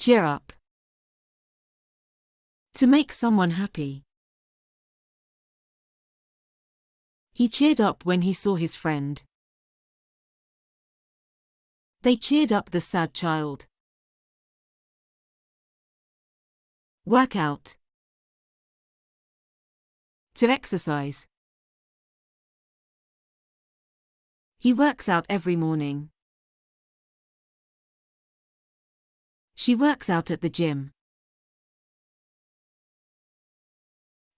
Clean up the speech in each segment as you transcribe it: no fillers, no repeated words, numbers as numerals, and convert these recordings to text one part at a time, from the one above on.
Cheer up. To make someone happy. He cheered up when he saw his friend. They cheered up the sad child. Work out. To exercise. He works out every morning. She works out at the gym.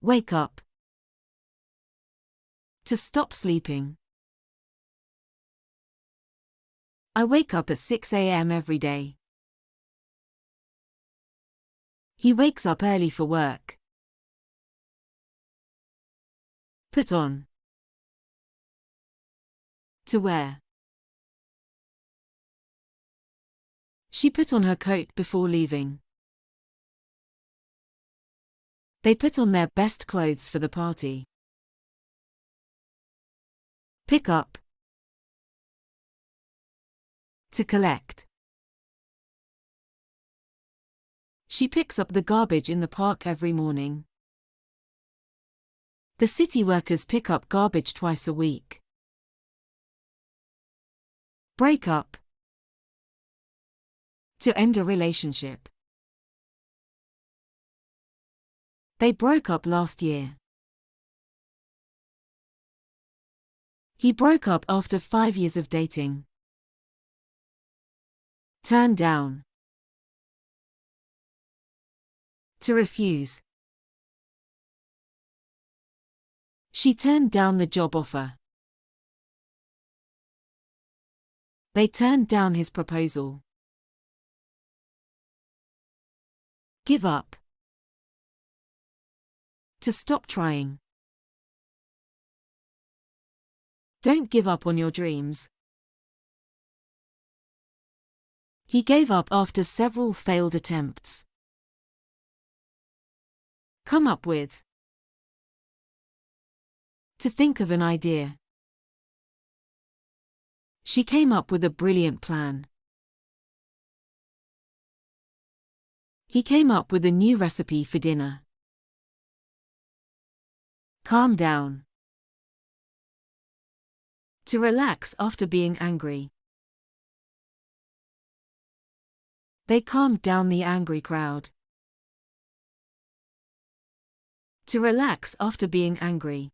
Wake up. To stop sleeping. I wake up at 6 a.m. every day. He wakes up early for work. Put on. To wear. She put on her coat before leaving. They put on their best clothes for the party. Pick up. To collect. She picks up the garbage in the park every morning. The city workers pick up garbage twice a week. Break up. To end a relationship. They broke up last year. He broke up after 5 years of dating. Turn down. To refuse. She turned down the job offer. They turned down his proposal. Give up. To stop trying. Don't give up on your dreams. He gave up after several failed attempts. Come up with. To think of an idea. She came up with a brilliant plan. He came up with a new recipe for dinner. Calm down. To relax after being angry. They calmed down the angry crowd. To relax after being angry.